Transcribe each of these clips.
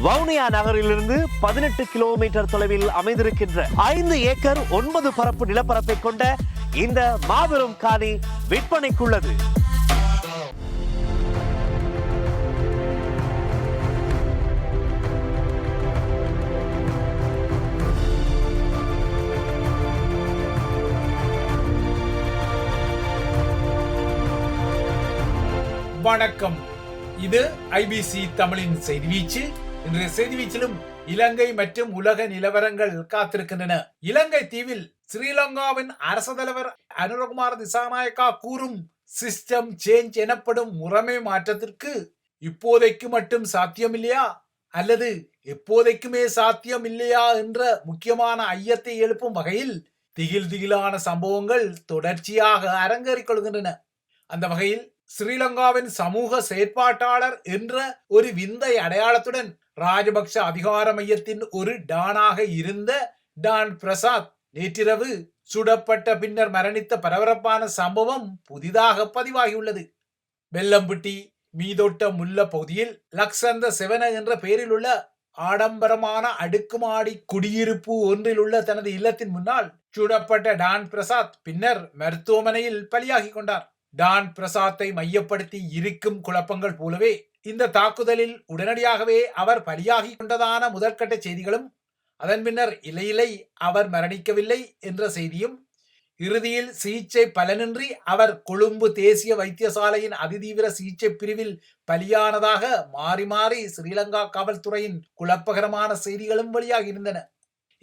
வவுனியா நகரிலிருந்து 18 கிலோமீட்டர் தொலைவில் அமைந்திருக்கின்ற 5 ஏக்கர் 9 பரப்பு நிலப்பரப்பை கொண்ட இந்த மாபெரும் காணி விற்பனைக்குள்ளது. வணக்கம். இது ஐபிசி தமிழின் செய்தி வீச்சு. இன்றைய செய்தி வீச்சிலும் இலங்கை மற்றும் உலக நிலவரங்கள் காத்திருக்கின்றன. இலங்கை தீவில் ஸ்ரீலங்காவின் அரச தலைவர் அனுரகுமார திசாநாயக்கா கூறும் சிஸ்டம் சேஞ்ச் எனப்படும் முறைமை மாற்றத்திற்கு இப்போதைக்கு மட்டும் சாத்தியமில்லையா அல்லது எப்போதைக்குமே சாத்தியம் இல்லையா என்ற முக்கியமான ஐயத்தை எழுப்பும் வகையில் திகிலான சம்பவங்கள் தொடர்ச்சியாக அரங்கேறிக் கொள்கின்றன. அந்த வகையில் ஸ்ரீலங்காவின் சமூக செயற்பாட்டாளர் என்ற ஒரு விந்தை அடையாளத்துடன் ராஜபக்ஷ அதிகார மையத்தின் ஒரு டானாக இருந்த டான் பிரசாத் நேற்றிரவு சுடப்பட்ட பின்னர் மரணித்த பரபரப்பான சம்பவம் புதிதாக பதிவாகியுள்ளது. வெல்லம்பட்டி மீதொட்ட முல்ல பகுதியில் லக்சந்த செவன என்ற பெயரில் உள்ள ஆடம்பரமான அடுக்குமாடி குடியிருப்பு ஒன்றில் உள்ள தனது இல்லத்தின் முன்னால் சுடப்பட்ட டான் பிரசாத் பின்னர் மருத்துவமனையில் பலியாகி கொண்டார். டான் பிரசாத்தை மையப்படுத்தி இருக்கும் குழப்பங்கள் போலவே இந்த தாக்குதலில் உடனடியாகவே அவர் பலியாகி கொண்டதான முதற்கட்ட செய்திகளும், அதன் பின்னர் இலை அவர் மரணிக்கவில்லை என்ற செய்தியும், இறுதியில் சிகிச்சை பலனின்றி அவர் கொழும்பு தேசிய வைத்தியசாலையின் அதிதீவிர சிகிச்சை பிரிவில் பலியானதாக மாறி மாறி ஸ்ரீலங்கா காவல்துறையின் குழப்பகரமான செய்திகளும் வெளியாகியிருந்தன.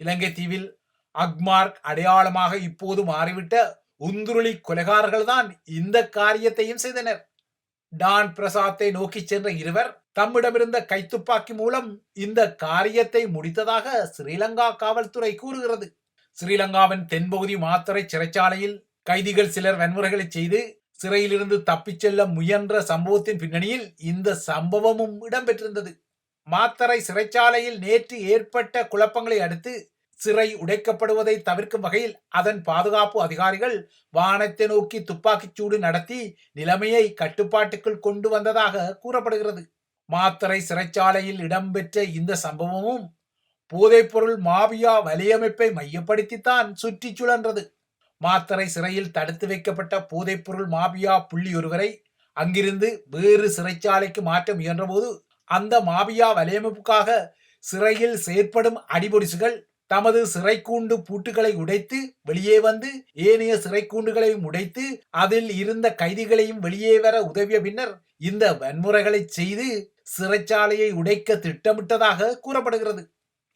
இலங்கை தீவில் அக்மார்க் அடையாளமாக இப்போது மாறிவிட்ட உந்துருளி கொலைகாரர்கள் தான் இந்த காரியத்தையும் செய்தனர். டான் பிரசாத்தை நோக்கி சென்ற இருவர் தம்மிடமிருந்த கைத்துப்பாக்கி மூலம் இந்த காரியத்தை முடித்ததாக ஸ்ரீலங்கா காவல்துறை கூறுகிறது. ஸ்ரீலங்காவின் தென்பகுதி மாத்தறை சிறைச்சாலையில் கைதிகள் சிலர் வன்முறைகளை செய்து சிறையிலிருந்து தப்பிச் செல்ல முயன்ற சம்பவத்தின் பின்னணியில் இந்த சம்பவமும் இடம்பெற்றிருந்தது. மாத்தறை சிறைச்சாலையில் நேற்று ஏற்பட்ட குழப்பங்களை அடுத்து சிறை உடைக்கப்படுவதை தவிர்க்கும் வகையில் அதன் பாதுகாப்பு அதிகாரிகள் வானத்தை நோக்கி துப்பாக்கிச் சூடு நடத்தி நிலைமையை கட்டுப்பாட்டுக்குள் கொண்டு வந்ததாக கூறப்படுகிறது. மாத்தறை சிறைச்சாலையில் இடம்பெற்ற இந்த சம்பவமும் போதைப்பொருள் மாபியா வலையமைப்பை மையப்படுத்தித்தான் சுற்றி சுழன்றது. மாத்தறை சிறையில் தடுத்து வைக்கப்பட்ட போதைப்பொருள் மாபியா புள்ளி ஒருவரை அங்கிருந்து வேறு சிறைச்சாலைக்கு மாற்ற முயன்றபோது அந்த மாபியா வலையமைப்புக்காக சிறையில் செயற்படும் அடிபொடிசுகள் தமது சிறைக்கூண்டு பூட்டுகளை உடைத்து வெளியே வந்து ஏனைய சிறைக்கூண்டுகளையும் உடைத்து அதில் இருந்த கைதிகளையும் வெளியே வர உதவிய பின்னர் இந்த வன்முறைகளை செய்து சிறைச்சாலையை உடைக்க திட்டமிட்டதாக கூறப்படுகிறது.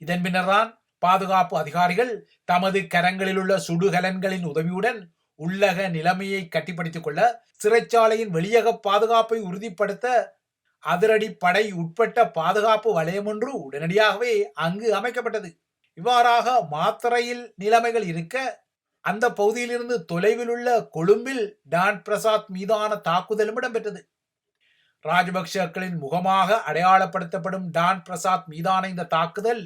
இதன் பின்னர்தான் பாதுகாப்பு அதிகாரிகள் தமது கரங்களில் உள்ள சுடுகலன்களின் உதவியுடன் உள்ளக நிலைமையை கட்டிப்படுத்திக் கொள்ள சிறைச்சாலையின் வெளியக பாதுகாப்பை உறுதிப்படுத்த அதிரடி படை உட்பட்ட பாதுகாப்பு வலயம் ஒன்று உடனடியாகவே அங்கு அமைக்கப்பட்டது. இவ்வாறாக மாத்தறையில் நிலைமைகள் இருக்க அந்த பகுதியிலிருந்து தொலைவில் உள்ள கொழும்பில் டான் பிரசாத் மீதான தாக்குதலும் இடம்பெற்றது. ராஜபக்சக்களின் முகமாக அடையாளப்படுத்தப்படும் டான் பிரசாத் மீதான இந்த தாக்குதல்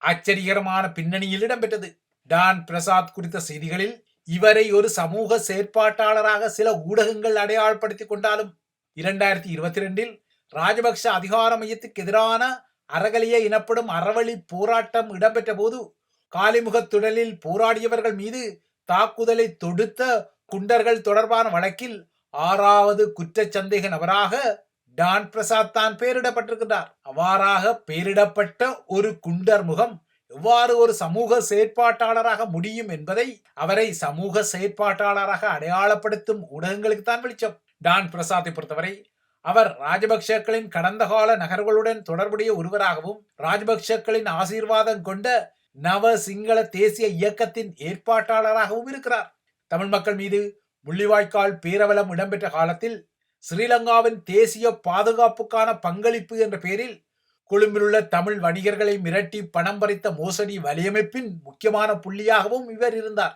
ஆச்சரியகரமான பின்னணியில் இடம்பெற்றது. டான் பிரசாத் குறித்த செய்திகளில் இவரை ஒரு சமூக செயற்பாட்டாளராக சில ஊடகங்கள் அடையாளப்படுத்திக் கொண்டாலும் 2022 ராஜபக்ஷ அதிகார மையத்துக்கு எதிரான அறகலிய எனப்படும் அறவழி போராட்டம் இடம்பெற்ற போது காலிமுகத்துடலில் போராடியவர்கள் மீது தாக்குதலை தொடுத்த குண்டர்கள் தொடர்பான வழக்கில் 6வது குற்றச்சந்தேக நபராக டான் பிரசாத் தான் பெயரிடப்பட்டிருக்கிறார். அவ்வாறாக பெயரிடப்பட்ட ஒரு குண்டர் முகம் எவ்வாறு ஒரு சமூக செயற்பாட்டாளராக முடியும் என்பதை அவரை சமூக செயற்பாட்டாளராக அடையாளப்படுத்தும் ஊடகங்களுக்கு தான் வெளிச்சம். டான் பிரசாத்தை பொறுத்தவரை அவர் ராஜபக்சக்களின் கடந்த கால நகர்களுடன் தொடர்புடைய ஒருவராகவும் ராஜபக்சக்களின் ஆசீர்வாதம் கொண்ட நவ சிங்கள தேசிய இயக்கத்தின் ஏற்பாட்டாளராகவும் இருக்கிறார். தமிழ் மக்கள் மீது முள்ளிவாய்க்கால் பேரவலம் இடம்பெற்ற காலத்தில் ஸ்ரீலங்காவின் தேசிய பாதுகாப்புக்கான பங்களிப்பு என்ற பெயரில் கொழும்பில் உள்ள தமிழ் வணிகர்களை மிரட்டி பணம் பறித்த மோசடி வலையமைப்பின் முக்கியமான புள்ளியாகவும் இவர் இருந்தார்.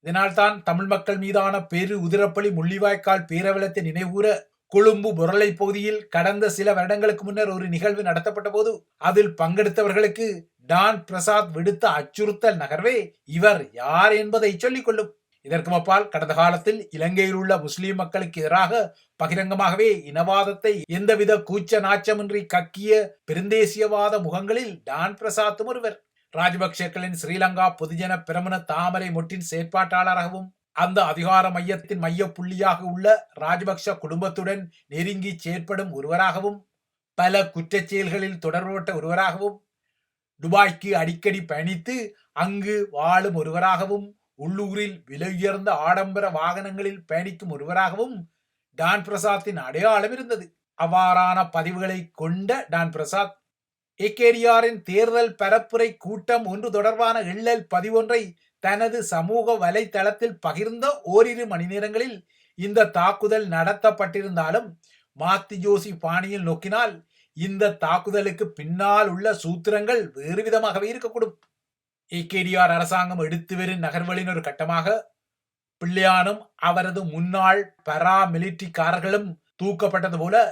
இதனால்தான் தமிழ் மக்கள் மீதான பெரு உதிரப்பலி முள்ளிவாய்க்கால் பேரவலத்தை நினைவுகூர கொழும்பு பொருளை பகுதியில் கடந்த சில வருடங்களுக்கு முன்னர் ஒரு நிகழ்வு நடத்தப்பட்ட போது அதில் பங்கெடுத்தவர்களுக்கு டான் பிரசாத் விடுத்த அச்சுறுத்தல் நகர்வே இவர் யார் என்பதை சொல்லிக் கொள்ளும். இதற்கு அப்பால் கடந்த காலத்தில் இலங்கையில் உள்ள முஸ்லிம் மக்களுக்கு எதிராக பகிரங்கமாகவே இனவாதத்தை எந்தவித கூச்ச நாச்சமின்றி கக்கிய பெருந்தேசியவாத முகங்களில் டான் பிரசாத்தும் ஒருவர். ராஜபக்சேக்களின் ஸ்ரீலங்கா பொதுஜன பிரமுன தாமரை மொட்டின் செயற்பாட்டாளராகவும் அந்த அதிகார மையத்தின் மைய புள்ளியாக உள்ள ராஜபக்ஷ குடும்பத்துடன் நெருங்கி செயற்படும் ஒருவராகவும் பல குற்றச் செயல்களில் தொடர்பட்ட ஒருவராகவும் துபாய்க்கு அடிக்கடி பயணித்து அங்கு வாழும் ஒருவராகவும் உள்ளூரில் விலை உயர்ந்த ஆடம்பர வாகனங்களில் பயணிக்கும் ஒருவராகவும் டான் பிரசாத்தின் அடையாளம் இருந்தது. அவ்வாறான பதிவுகளை கொண்ட டான் பிரசாத் ஏகேடிஆரின் தேர்தல் பரப்புரை கூட்டம் ஒன்று தொடர்பான எள்ளல் பதிவொன்றை தனது சமூக வலைத்தளத்தில் பகிர்ந்த ஓரிரு மணி நேரங்களில் இந்த தாக்குதல் நடத்தப்பட்டிருந்தாலும் மாத்தி ஜோசி பாணியில் நோக்கினால் இந்த தாக்குதலுக்கு பின்னால் உள்ள சூத்திரங்கள் வேறு விதமாகவே இருக்கக்கூடும். ஏகேடிஆர் அரசாங்கம் எடுத்து வரும் நகர்வுகளின் ஒரு கட்டமாக பிள்ளையானும் அவரது முன்னாள் மிலிட்டரிக்காரர்களும் தூக்கப்பட்டது போல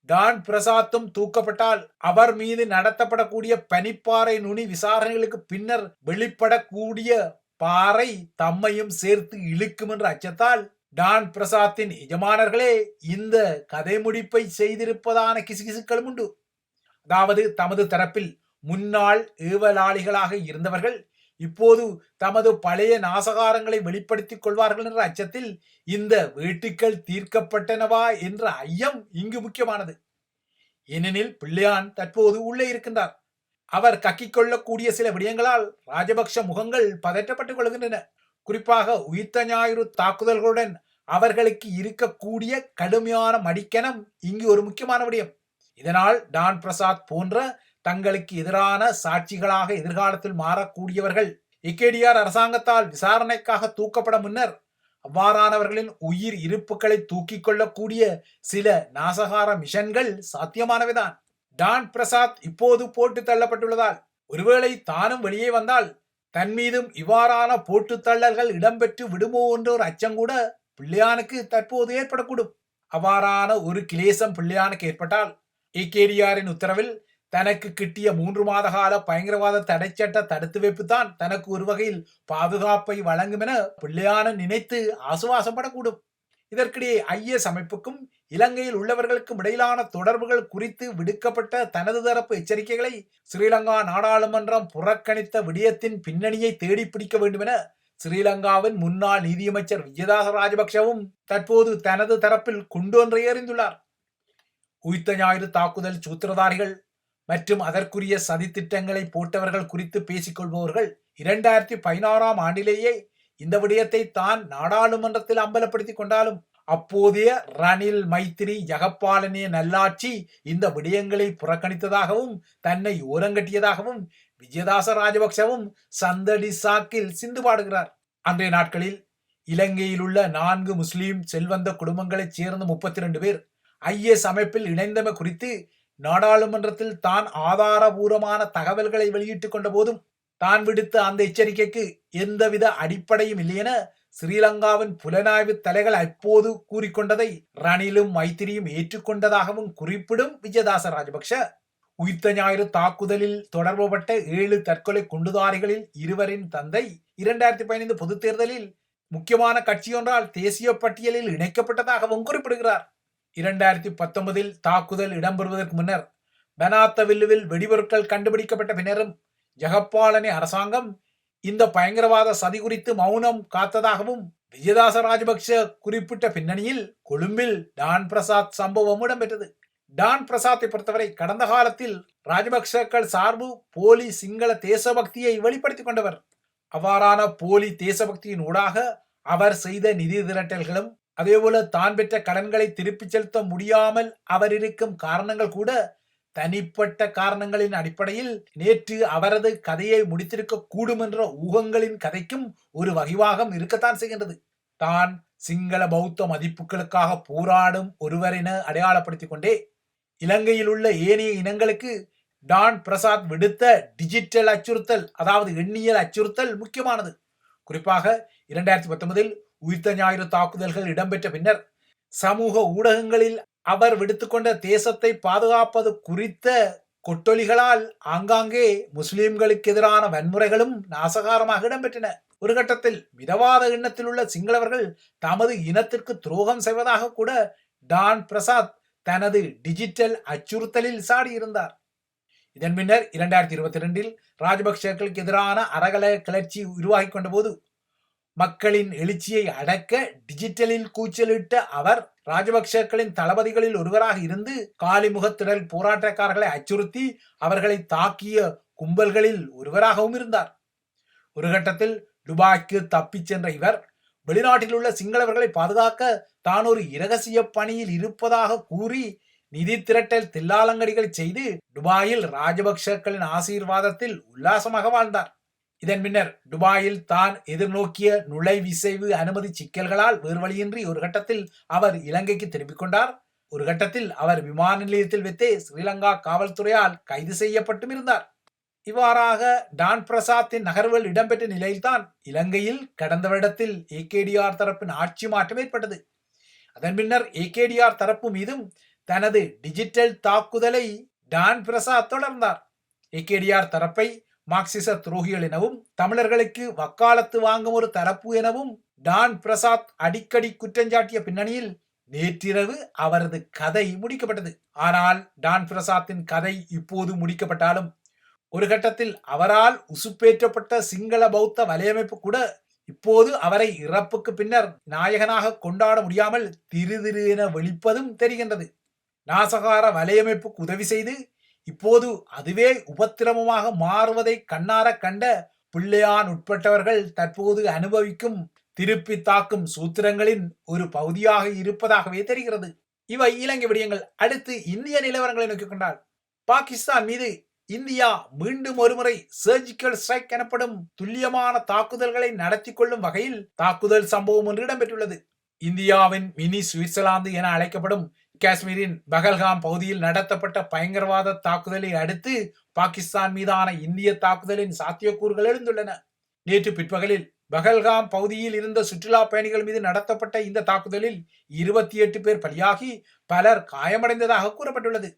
டான் பிரசாத்தும் தூக்கப்பட்டால் அவர் மீது நடத்தப்படக்கூடிய பனிப்பாறை நுனி விசாரணைகளுக்கு பின்னர் வெளிப்படக்கூடிய பாறை தம்மையும் சேர்த்து இழுக்கும் என்ற அச்சத்தால் டான் பிரசாத்தின் எஜமானர்களே இந்த கதை முடிப்பை செய்திருப்பதான கிசுகிசுக்களும் உண்டு. அதாவது தமது தரப்பில் முன்னாள் ஏவலாளிகளாக இருந்தவர்கள் இப்போது தமது பழைய நாசகாரங்களை வெளிப்படுத்திக் கொள்வார்கள் என்ற அச்சத்தில் இந்த வேட்டுக்கள் தீர்க்கப்பட்டனவா என்ற ஐயம் இங்கு முக்கியமானது. ஏனெனில் பிள்ளையான் தற்போது உள்ளே இருக்கின்றார். அவர் கக்கிக் கொள்ளக்கூடிய சில விடயங்களால் ராஜபக்ஷ முகங்கள் பதற்றப்பட்டுக் கொள்கின்றன. குறிப்பாக உயிர்த்த ஞாயிறு தாக்குதல்களுடன் அவர்களுக்கு இருக்கக்கூடிய கடுமையான மடிக்கணம் இங்கு ஒரு முக்கியமான விடயம். இதனால் டான் பிரசாத் போன்ற தங்களுக்கு எதிரான சாட்சிகளாக எதிர்காலத்தில் மாறக்கூடியவர்கள் ஏகேடிஆர் அரசாங்கத்தால் விசாரணைக்காக தூக்கப்பட முன்னர் அவ்வாறானவர்களின் உயிர் இருப்புகளை தூக்கிக் கொள்ளக்கூடிய சில நாசகார மிஷன்கள் சாத்தியமானவைதான். டான் பிரசாத் இப்போது போட்டு தள்ளப்பட்டுள்ளதால் ஒருவேளை தானும் வெளியே வந்தால் தன் மீதும் இவ்வாறான போட்டு தள்ளல்கள் இடம்பெற்று விடுமோ என்ற ஒரு அச்சம் கூட பிள்ளையானுக்கு தற்போது ஏற்படக்கூடும். அவ்வாறான ஒரு கிளேசம் பிள்ளையானுக்கு ஏற்பட்டால் ஏகேடிஆரின் உத்தரவில் தனக்கு கிட்டிய 3 மாத கால பயங்கரவாத தடைச்சட்ட தடுத்து வைப்பு தான் தனக்கு ஒரு வகையில் பாதுகாப்பை வழங்கும் என பிள்ளையான நினைத்து ஆசுவாசப்படக்கூடும். இதற்கிடையே IS அமைப்புக்கும் இலங்கையில் உள்ளவர்களுக்கும் இடையிலான தொடர்புகள் குறித்து விடுக்கப்பட்ட தனது தரப்பு எச்சரிக்கைகளை ஸ்ரீலங்கா நாடாளுமன்றம் புறக்கணித்த விடயத்தின் பின்னணியை தேடி பிடிக்க வேண்டும் என ஸ்ரீலங்காவின் முன்னாள் நீதியமைச்சர் விஜயதாச ராஜபக்சவும் தற்போது தனது தரப்பில் குண்டு ஒன்றை எறிந்துள்ளார். உயிர்த்த ஞாயிறு தாக்குதல் சூத்திரதாரிகள் மற்றும் அதற்குரிய சதித்திட்டங்களை போட்டவர்கள் குறித்து பேசிக்கொள்பவர்கள் 2016ஆம் ஆண்டிலேயே இந்த விடயத்தை தான் நாடாளுமன்றத்தில் அம்பலப்படுத்திக் கொண்டாலும் அப்போதைய ரணில் மைத்திரி ஜெகப்பாலனிய நல்லாட்சி இந்த விடயங்களை புறக்கணித்ததாகவும் தன்னை ஓரங்கட்டியதாகவும் விஜயதாச ராஜபக்சவும் சந்தடி சாக்கில் சிந்து பாடுகிறார். அன்றைய நாட்களில் இலங்கையில் உள்ள 4 முஸ்லிம் செல்வந்த குடும்பங்களைச் சேர்ந்த 32 பேர் IS அமைப்பில் இணைந்தமை குறித்து நாடாளுமன்றத்தில் தான் ஆதாரபூர்வமான தகவல்களை வெளியிட்டுக் கொண்ட போதும் தான் விடுத்த அந்த எச்சரிக்கைக்கு எந்தவித அடிப்படையும் இல்லை என ஸ்ரீலங்காவின் புலனாய்வு தலைகள் அப்போது கூறிக்கொண்டதை ரணிலும் மைத்திரியும் ஏற்றுக்கொண்டதாகவும் குறிப்பிடும் விஜயதாச ராஜபக்ஷ உயிர்த்த ஞாயிறு தாக்குதலில் தொடர்புபட்ட 7 தற்கொலை குண்டுதாரிகளில் 2 தந்தை 2015 பொதுத் தேர்தலில் முக்கியமான கட்சியொன்றால் தேசிய பட்டியலில் இணைக்கப்பட்டதாகவும் குறிப்பிடுகிறார். 2019 தாக்குதல் இடம்பெறுவதற்கு முன்னர் பனாத்தவில்லுவில் வெடிபொருட்கள் கண்டுபிடிக்கப்பட்ட பின்னரும் ஜெகப்பாலனி அரசாங்கம் இந்த பயங்கரவாத சதி குறித்து மௌனம் காத்ததாகவும் விஜயதாச ராஜபக்ஷ குறிப்பிட்ட பின்னணியில் கொழும்பில் டான் பிரசாத் சம்பவம் இடம்பெற்றது. டான் பிரசாத்தை பொறுத்தவரை கடந்த காலத்தில் ராஜபக்சக்கள் சார்பு போலி சிங்கள தேசபக்தியை வெளிப்படுத்திக் கொண்டவர். அவ்வாறான போலி தேசபக்தியின் ஊடாக அவர் செய்த நிதி திரட்டல்களும் அதேபோல தான் பெற்ற கடன்களை திருப்பிச் செலுத்த முடியாமல் அவர் இருக்கும் காரணங்கள் கூட தனிப்பட்ட காரணங்களின் அடிப்படையில் நேற்று அவரது கதையை முடித்திருக்க கூடும் என்ற ஊகங்களின் கதைக்கும் ஒரு வகிவாகம் இருக்கத்தான் செய்கின்றது. தான் சிங்கள பௌத்த மதிப்புகளுக்காக போராடும் ஒருவர் என அடையாளப்படுத்திக் கொண்டே இலங்கையில் உள்ள ஏனைய இனங்களுக்கு டான் பிரசாத் விடுத்த டிஜிட்டல் அச்சுறுத்தல், அதாவது எண்ணியல் அச்சுறுத்தல் முக்கியமானது. குறிப்பாக 2019 உயிர்த்த ஞாயிறு தாக்குதல்கள் இடம்பெற்ற பின்னர் சமூக ஊடகங்களில் அவர் விடுத்துக்கொண்ட தேசத்தை பாதுகாப்பது குறித்த கொட்டொலிகளால் ஆங்காங்கே முஸ்லிம்களுக்கு எதிரான வன்முறைகளும் நாசகாரமாக இடம்பெற்றன. ஒரு கட்டத்தில் மிதவாத எண்ணத்தில் உள்ள சிங்களவர்கள் தமது இனத்திற்கு துரோகம் செய்வதாக கூட டான் பிரசாத் தனது டிஜிட்டல் அச்சுறுத்தலில் சாடியிருந்தார். இதன் பின்னர் 2022 ராஜபக்சேக்களுக்கு எதிரான அறகல கிளர்ச்சி உருவாகி கொண்ட போது மக்களின் எழுச்சியை அடக்க டிஜிட்டலில் கூச்சலிட்ட அவர் ராஜபக்சேக்களின் தளபதிகளில் ஒருவராக இருந்து காலிமுகத்திடல் போராட்டக்காரர்களை அச்சுறுத்தி அவர்களை தாக்கிய கும்பல்களில் ஒருவராகவும் இருந்தார். ஒரு கட்டத்தில் துபாய்க்கு தப்பிச் சென்ற இவர் வெளிநாட்டில் உள்ள சிங்களவர்களை பாதுகாக்க தான் ஒரு இரகசிய பணியில் இருப்பதாக கூறி நிதி திரட்டல் தில்லாலங்கடிகளை செய்து துபாயில் ராஜபக்சேக்களின் ஆசீர்வாதத்தில் உல்லாசமாக வாழ்ந்தார். இதன் பின்னர் துபாயில் தான் எதிர்நோக்கிய நுழைவிசைவு அனுமதி சிக்கல்களால் வேறு வழியின்றி ஒரு கட்டத்தில் அவர் இலங்கைக்கு திரும்பிக் கொண்டார். ஒரு கட்டத்தில் அவர் விமான நிலையத்தில் வைத்தே ஸ்ரீலங்கா காவல்துறையால் கைது செய்யப்பட்டும் இருந்தார். இவ்வாறாக டான் பிரசாத்தின் நகர்வுகள் இடம்பெற்ற நிலையில்தான் இலங்கையில் கடந்த வருடத்தில் ஏகேடிஆர் தரப்பின் ஆட்சி மாற்றம் ஏற்பட்டது. அதன் பின்னர் ஏகேடிஆர் தரப்பு மீதும் தனது டிஜிட்டல் தாக்குதலை டான் பிரசாத் தொடர்ந்தார். ஏகேடிஆர் தரப்பை மார்க்சிச துரோகிகள் எனவும் தமிழர்களுக்கு வக்காலத்து வாங்கும் ஒரு தரப்பு எனவும் டான் பிரசாத் அடிக்கடி குற்றஞ்சாட்டிய பின்னணியில் நேற்றிரவு அவரது கதை முடிக்கப்பட்டது. ஆனால் டான் பிரசாத்தின் கதை இப்போது முடிக்கப்பட்டாலும் ஒரு கட்டத்தில் அவரால் உசுப்பேற்றப்பட்ட சிங்கள பௌத்த வலையமைப்பு கூட இப்போது அவரை இறப்புக்கு பின்னர் நாயகனாக கொண்டாட முடியாமல் திரு என வெளிப்பதும் தெரிகின்றது. நாசகார வலையமைப்புக்கு உதவி செய்து இப்போது அதுவே உபத்திரமமாக மாறுவதை கண்ணார கண்ட பிள்ளையான் உட்பட்டவர்கள் தற்போது அனுபவிக்கும் திருப்பி தாக்கும் சூத்திரங்களின் ஒரு பகுதியாக இருப்பதாகவே தெரிகிறது. இவை இலங்கை விடயங்கள். அடுத்து இந்திய நிலவரங்களை நோக்கிக் கொண்டால் பாகிஸ்தான் மீது இந்தியா மீண்டும் ஒருமுறை சர்ஜிக்கல் ஸ்ட்ரைக் எனப்படும் துல்லியமான தாக்குதல்களை நடத்தி கொள்ளும் வகையில் தாக்குதல் சம்பவம் ஒன்று இடம்பெற்றுள்ளது. இந்தியாவின் மினி சுவிட்சர்லாந்து என அழைக்கப்படும் காஷ்மீரின் பகல்காம் பகுதியில் நடத்தப்பட்ட பயங்கரவாத தாக்குதலை அடுத்து பாகிஸ்தான் மீதான இந்திய தாக்குதலின் சாத்தியக்கூறுகள் எழுந்துள்ளன. நேற்று பிற்பகலில் பகல்காம் பகுதியில் இருந்த சுற்றுலா பயணிகள் மீது நடத்தப்பட்ட இந்த தாக்குதலில் 28 பேர் பலியாகி பலர் காயமடைந்ததாக கூறப்பட்டுள்ளது.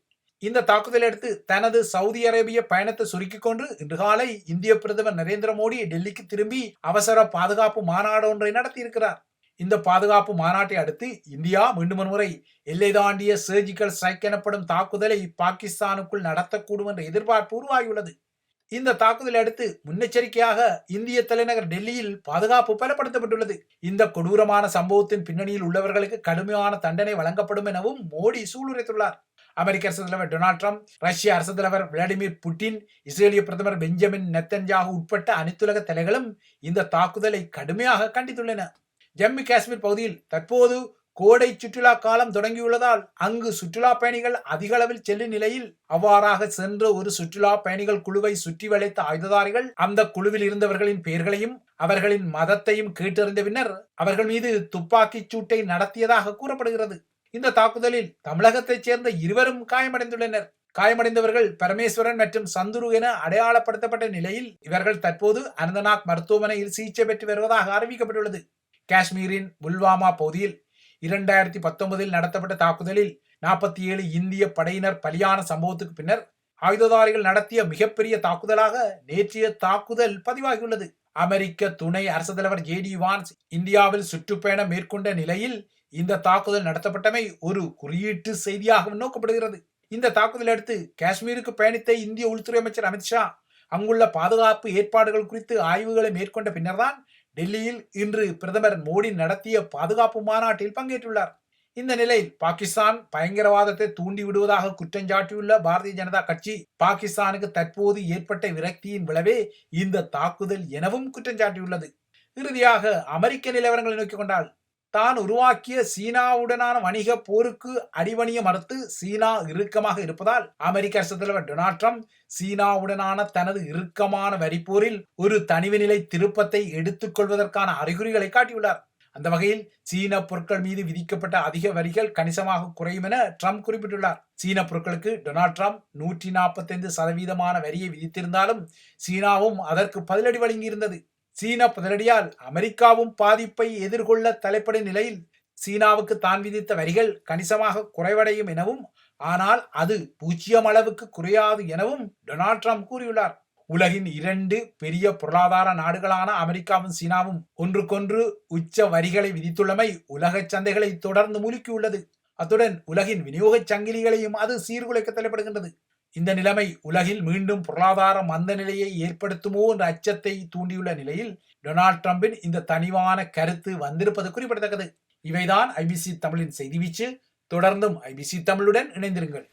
இந்த தாக்குதலை அடுத்து தனது சவுதி அரேபிய பயணத்தை சுருக்கிக் கொண்டு இன்று காலை இந்திய பிரதமர் நரேந்திர மோடி டெல்லிக்கு திரும்பி அவசர பாதுகாப்பு மாநாடு ஒன்றை நடத்தியிருக்கிறார். இந்த பாதுகாப்பு மாநாட்டை அடுத்து இந்தியா மீண்டும் ஒருமுறை எல்லை தாண்டிய சர்ஜிக்கல் ஸ்ட்ரைக் எனப்படும் தாக்குதலை பாகிஸ்தானுக்குள் நடத்தக்கூடும் என்ற எதிர்பார்ப்பு உருவாகியுள்ளது. இந்த தாக்குதலை அடுத்து முன்னெச்சரிக்கையாக இந்திய தலைநகர் டெல்லியில் பாதுகாப்பு பலப்படுத்தப்பட்டுள்ளது. இந்த கொடூரமான சம்பவத்தின் பின்னணியில் உள்ளவர்களுக்கு கடுமையான தண்டனை வழங்கப்படும் எனவும் மோடி சூளுரைத்துள்ளார். அமெரிக்க அரசு தலைவர் டொனால்ட் ட்ரம்ப், ரஷ்ய அரசு தலைவர் விளாடிமிர் புட்டின், இஸ்ரேலிய பிரதமர் பெஞ்சமின் நெத்தன்யாகு உட்பட்ட அனைத்துலக தலைகளும் இந்த தாக்குதலை கடுமையாக கண்டித்துள்ளன. ஜம்மு காஷ்மீர் பகுதியில் தற்போது கோடை சுற்றுலா காலம் தொடங்கியுள்ளதால் அங்கு சுற்றுலா பயணிகள் அதிக அளவில் செல்லும் நிலையில் அவ்வாறாக சென்ற ஒரு சுற்றுலா பயணிகள் குழுவை சுற்றி வளைத்த ஆயுததாரிகள் அந்த குழுவில் இருந்தவர்களின் பெயர்களையும் அவர்களின் மதத்தையும் கேட்டறிந்த பின்னர் அவர்கள் மீது துப்பாக்கி சூட்டை நடத்தியதாக கூறப்படுகிறது. இந்த தாக்குதலில் தமிழகத்தைச் சேர்ந்த 2 காயமடைந்துள்ளனர். காயமடைந்தவர்கள் பரமேஸ்வரன் மற்றும் சந்துரு என அடையாளப்படுத்தப்பட்ட நிலையில் இவர்கள் தற்போது அனந்தநாக் மருத்துவமனையில் சிகிச்சை பெற்று வருவதாக அறிவிக்கப்பட்டுள்ளது. காஷ்மீரின் புல்வாமா பகுதியில் 2019 நடத்தப்பட்ட தாக்குதலில் 47 இந்திய படையினர் பலியான சம்பவத்துக்கு பின்னர் ஆயுததாரிகள் நடத்திய மிகப்பெரிய தாக்குதலாக நேற்றைய தாக்குதல் பதிவாகியுள்ளது. அமெரிக்க துணை அரசு தலைவர் JD வான்ஸ் இந்தியாவில் சுற்றுப்பயணம் மேற்கொண்ட நிலையில் இந்த தாக்குதல் நடத்தப்பட்டமை ஒரு குறியீட்டு செய்தியாக நோக்கப்படுகிறது. இந்த தாக்குதலை அடுத்து காஷ்மீருக்கு பயணித்த இந்திய உள்துறை அமைச்சர் அமித்ஷா அங்குள்ள பாதுகாப்பு ஏற்பாடுகள் குறித்து ஆய்வுகளை மேற்கொண்ட பின்னர்தான் டெல்லியில் இன்று பிரதமர் மோடி நடத்திய பாதுகாப்பு மாநாட்டில் பங்கேற்றுள்ளார். இந்த நிலையில் பாகிஸ்தான் பயங்கரவாதத்தை தூண்டி விடுவதாக குற்றஞ்சாட்டியுள்ள பாரதிய ஜனதா கட்சி பாகிஸ்தானுக்கு தற்போது ஏற்பட்ட விரக்தியின் விளைவே இந்த தாக்குதல் எனவும் குற்றஞ்சாட்டியுள்ளது. இறுதியாக அமெரிக்க நிலவரங்களை நோக்கிக் கொண்டால் தான் உருவாக்கிய சீனாவுடனான வணிக போருக்கு அடிபணிய மறுத்து சீனா இறுக்கமாக இருப்பதால் அமெரிக்க அரசு தலைவர் டொனால்ட் ட்ரம்ப் சீனாவுடனான தனது இறுக்கமான வரிப்போரில் ஒரு தனிவு நிலை திருப்பத்தை எடுத்துக் கொள்வதற்கான அறிகுறிகளை காட்டியுள்ளார். அந்த வகையில் சீன பொருட்கள் மீது விதிக்கப்பட்ட அதிக வரிகள் கணிசமாக குறையும் என ட்ரம்ப் குறிப்பிட்டுள்ளார். சீன பொருட்களுக்கு டொனால்ட் ட்ரம்ப் 145% வரியை விதித்திருந்தாலும் சீனாவும் அதற்கு பதிலடி வழங்கியிருந்தது. சீன பதிலடியால் அமெரிக்காவும் பாதிப்பை எதிர்கொள்ள தலைப்படும் நிலையில் சீனாவுக்கு தான் விதித்த வரிகள் கணிசமாக குறைவடையும் எனவும் ஆனால் அது 0 அளவுக்கு குறையாது எனவும் டொனால்ட் ட்ரம்ப் கூறியுள்ளார். உலகின் 2 பெரிய பொருளாதார நாடுகளான அமெரிக்காவும் சீனாவும் ஒன்றுக்கொன்று உச்ச வரிகளை விதித்துள்ளமை உலக சந்தைகளை தொடர்ந்து முழுக்கியுள்ளது. அத்துடன் உலகின் விநியோக சங்கிலிகளையும் அது சீர்குலைக்க தலைப்படுகின்றது. இந்த நிலைமை உலகில் மீண்டும் பொருளாதார மந்த நிலையை ஏற்படுத்துமோ என்ற அச்சத்தை தூண்டியுள்ள நிலையில் டொனால்ட் ட்ரம்பின் இந்த தனிவான கருத்து வந்திருப்பது குறிப்பிடத்தக்கது. இவைதான் ஐபிசி தமிழின் செய்தி வீச்சு. தொடர்ந்தும் ஐபிசி தமிழுடன் இணைந்திருங்கள்.